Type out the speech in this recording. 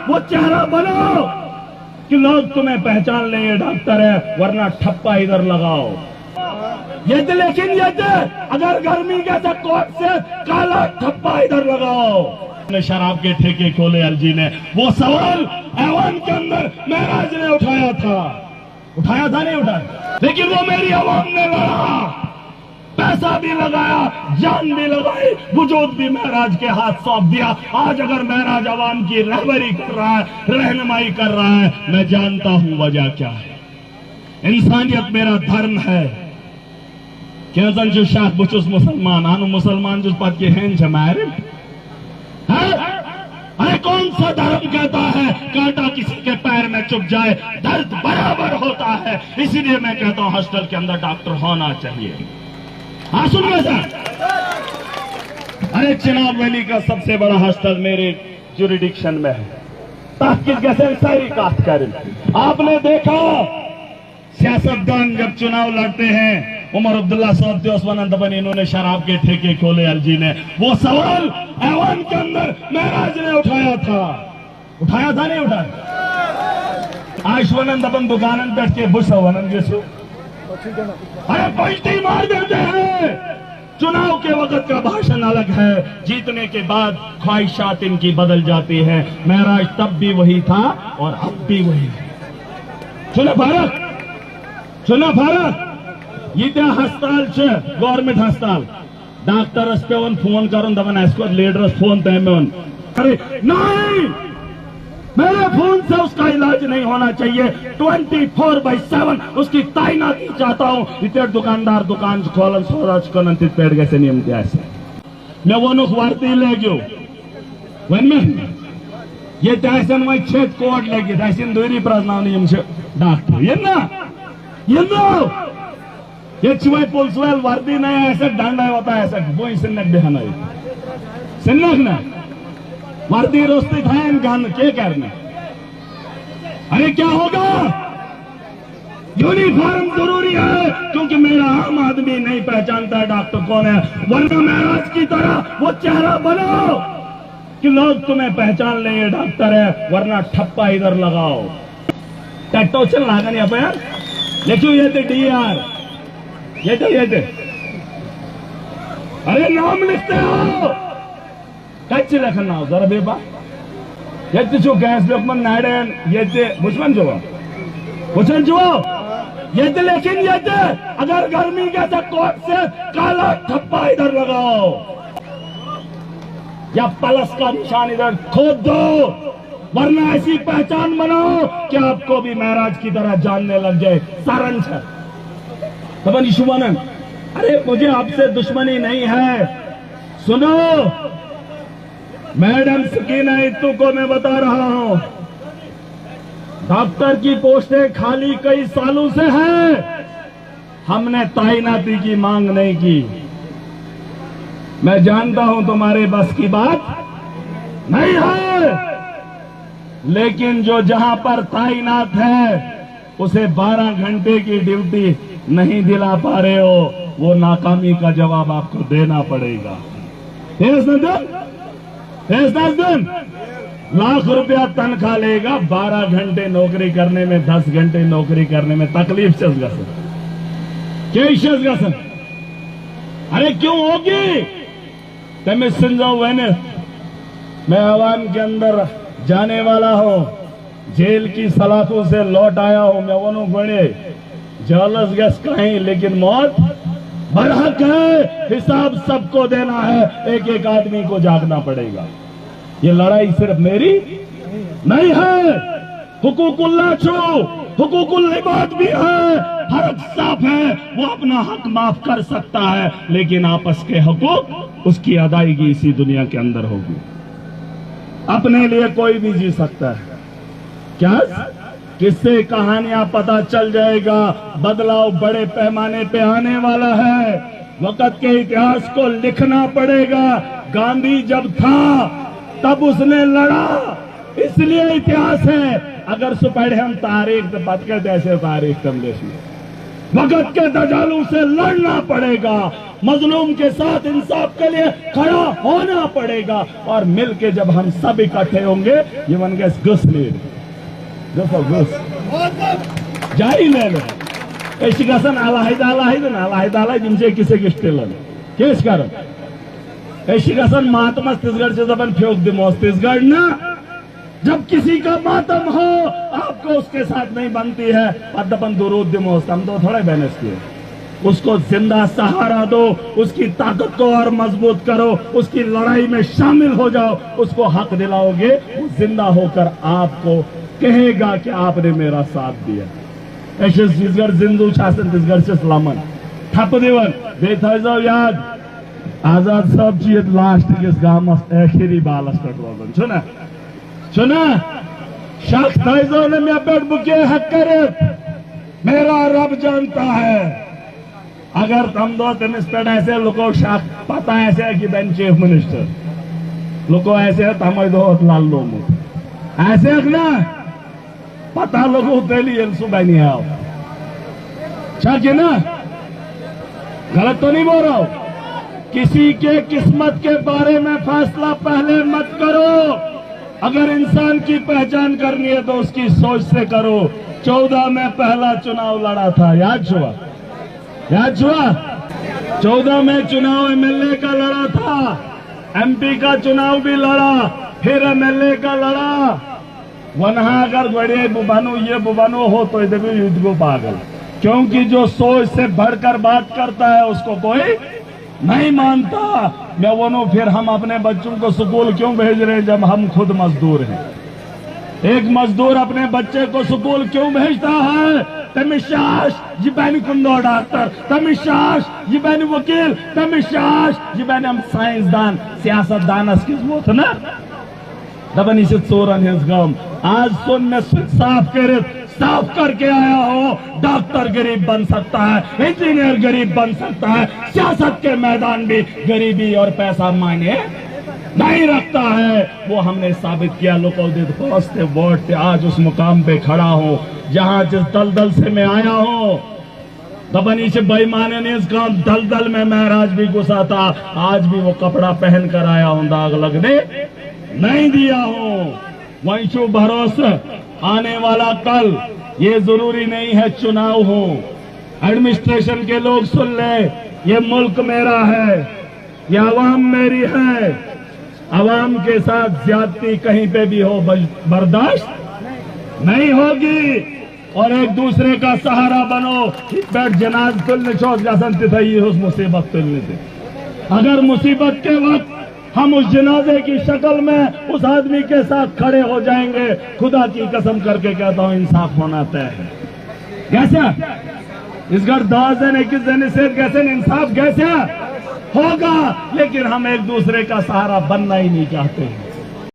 वो चेहरा बनाओ कि लोग तुम्हें पहचान लें ये डॉक्टर है, वरना ठप्पा इधर लगाओ। लेकिन अगर गर्मी के कोट से काला ठप्पा इधर लगाओ। ने शराब के ठेके खोले एलजी ने, वो सवाल ऐवान के अंदर महराज ने उठाया था नहीं उठाया, लेकिन वो मेरी आवाम ने लड़ा, पैसा भी लगाया, जान भी लगाई, वजूद भी महराज के हाथ सौंप दिया। आज अगर महराज आवाम की रहबरी कर रहा है, रहनुमाई कर रहा है, मैं जानता हूं वजह क्या है। इंसानियत मेरा धर्म है। क्या जन जो शाख बुचुस मुसलमान आनु मुसलमान जो पद के हैं जमारे, अरे कौन सा धर्म कहता है कांटा किसी के पैर में चुभ जाए दर्द बराबर होता है। इसीलिए मैं कहता हूं हॉस्टल के अंदर डॉक्टर होना चाहिए। हाँ सुन रहे सर, अरे चिनाब वैली का सबसे बड़ा हॉस्टल मेरे जुरिडिक्शन में है। तहकीक कैसे सारी काट कर आपने देखा सियासतदान जब चुनाव लड़ते हैं, उमर अब्दुल्ला साहब उस्मान इन्होंने शराब के ठेके खोले एलजी ने, वो सवाल ऐवान के अंदर महराज ने उठाया था नहीं उठाया। आशवनंद अपन दुकान बैठ के बुश अरे पलटी मार देते हैं। चुनाव के वक्त का भाषण अलग है, जीतने के बाद ख्वाहिशात इनकी बदल जाती है। महराज तब भी वही था और अब भी वही है। सुना भारत ये त्या हस्ताल गवर्नमेंट हस्ताल डॉक्टरस पे फोन कर लीडरस फोन तय में, अरे नहीं मेरे फोन से उसका इलाज नहीं होना चाहिए। 24/7 उसकी तैनाती चाहता हूं। इतने दुकानदार दुकान खोलन सोच पेड़ गए नियम ऐसे मैं वो वर्ती लेग्यो वन में ये वह छेद कोट लगे दूरी प्रजन डॉक्टर ये पुलिस वाल वर्दी नहीं ऐसे डंडा होता है ऐसे वो सिन्नक बेहना सिन्नक ना वर्दी रोस्ती था गन क्या करना। अरे क्या होगा, यूनिफॉर्म जरूरी है, क्योंकि मेरा आम आदमी नहीं पहचानता है डॉक्टर कौन है। वरना महराज की तरह वो चेहरा बनाओ कि लोग तुम्हें पहचान लें ये डॉक्टर है, वरना ठप्पा इधर लगाओ। टैटो चल लागा नहीं आप यार देखो ये थे डीआर ये थे अरे नाम लिखते हो कच्चे रखना हो जरा बेबा ये जो गैस लोकमन नायडन ये बुझमन जो ये लेकिन अगर गर्मी के कोट से काला ठप्पा इधर लगाओ या प्लस का निशान इधर खोद दो, वरना ऐसी पहचान बनाओ कि आपको भी महराज की तरह जानने लग जाए। सारंश है तबन शुभानंद, अरे मुझे आपसे दुश्मनी नहीं है। सुनो मैडम सकीना इत्तू को मैं बता रहा हूं, डॉक्टर की पोस्टें खाली कई सालों से हैं, हमने तैनाती की मांग नहीं की। मैं जानता हूं तुम्हारे बस की बात नहीं है, लेकिन जो जहां पर तैनात है उसे 12 घंटे की ड्यूटी नहीं दिला पा रहे हो, वो नाकामी का जवाब आपको देना पड़ेगा। लाख रुपया तनख्वाह लेगा, 12 घंटे नौकरी करने में 10 घंटे नौकरी करने में तकलीफ चल गसन। अरे क्यों होगी तमें समझाओ मैंने, मैं आवाम के अंदर जाने वाला हूं, जेल की सलाखों से लौट आया हूं। मैं वो बड़े जलस गैस कहीं, लेकिन मौत बरहक है, हिसाब सबको देना है, एक एक आदमी को जागना पड़ेगा। ये लड़ाई सिर्फ मेरी नहीं है, हुकूकुल्लाह छो हुकूकुल इबाद भी है। फर्क साफ है, वो अपना हक माफ कर सकता है, लेकिन आपस के हुकूक उसकी अदायगी इसी दुनिया के अंदर होगी। अपने लिए कोई भी जी सकता है, क्या किससे कहानियां पता चल जाएगा। बदलाव बड़े पैमाने पे आने वाला है, वक्त के इतिहास को लिखना पड़ेगा। गांधी जब था तब उसने लड़ा, इसलिए इतिहास है। अगर सुपढ़े हम तारीख तो बात करते ऐसे तारीख कम देश में वक्त के दजालों से लड़ना पड़ेगा, मजलूम के साथ इंसाफ के लिए खड़ा होना पड़ेगा। और मिलके जब हम सब इकट्ठे होंगे, ये बन गए घुस ले घुस जारी ले लो ऐसी गसन आलाहिद जिनसे किसे किस्टेलन केस कर ऐसी गसन मातम तिसगढ़ से जबन फ्योक दिमोस तिसगढ़ ना। जब किसी का मातम हो आपको उसके साथ नहीं बनती है, अदबन दुरूद दिमोस हम तो थोड़े बैलेंस किए। उसको जिंदा सहारा दो, उसकी ताकत को और मजबूत करो, उसकी लड़ाई में शामिल हो जाओ, उसको हक दिलाओगे, वो जिंदा होकर आपको कहेगा कि आपने मेरा साथ दिया। ऐसे तिसगढ़ जिंदू शासन तिसगढ़ से सलामन ठप देवन बेथा जाओ याद आजाद साहब जी लास्ट किस गांव आखिरी बालस कट रोजन छुना छुना शख्स थाइजो ने मैं पेट बुके हक करे मेरा रब जानता है। अगर तुम दो तमिस पेट ऐसे लोगों शख पता ऐसे है कि बेन चीफ मिनिस्टर लोगों ऐसे है तमय दो लाल लोमो ऐसे है ना पता लोगों के लिए सुबह नहीं आओ क्या ना गलत तो नहीं बोल रहा हूं। किसी के किस्मत के बारे में फैसला पहले मत करो। अगर इंसान की पहचान करनी है तो उसकी सोच से करो। 14 में पहला चुनाव लड़ा था, याद हुआ 14 में चुनाव एमएलए का लड़ा था, एमपी का चुनाव भी लड़ा, फिर एमएलए का लड़ा। वहां अगर बड़े बुबानो हो तो इधर भी युद्ध को पागल, क्योंकि जो सोच से बढ़कर बात करता है उसको कोई नहीं मानता। मैं बोलूं फिर हम अपने बच्चों को स्कूल क्यों भेज रहे हैं जब हम खुद मजदूर हैं। एक मजदूर अपने बच्चे को स्कूल क्यों भेजता है? तमिशाश जिबानी कुंदो डॉक्टर, तमिशाश जिबानी वकील, तमिशाश जिबानी हम साइंसदान सियासतदान किस्मत ना दबन इसे चोरन हिज गम। आज सुन में साफ करके आया हो। डॉक्टर गरीब बन सकता है, इंजीनियर गरीब बन सकता है, सियासत के मैदान भी गरीबी और पैसा मायने नहीं रखता है। वो हमने साबित किया। लोकोदित वोट आज उस मुकाम पे खड़ा हो जहां जिस दलदल से मैं आया हूं। दबनी से बेईमाने ने इस काम दलदल में महराज भी घुसा था, आज भी वो कपड़ा पहन कर आया हूं, दाग लगने नहीं दिया हूं। वंशु भरोसा आने वाला कल ये जरूरी नहीं है चुनाव हो। एडमिनिस्ट्रेशन के लोग सुन ले, ये मुल्क मेरा है, ये आवाम मेरी है। आवाम के साथ ज्यादती कहीं पे भी हो बर्दाश्त नहीं होगी। और एक दूसरे का सहारा बनो। बैठ जनाज तुलने चौक जासनते थे उस मुसीबत तुलने थे। अगर मुसीबत के वक्त हम उस जनाजे की शक्ल में उस आदमी के साथ खड़े हो जाएंगे, खुदा की कसम करके कहता हूं इंसाफ होना तय है। कैसा इस घर 10 दिन 21 दिन से कैसे इंसाफ कैसे होगा? लेकिन हम एक दूसरे का सहारा बनना ही नहीं चाहते हैं।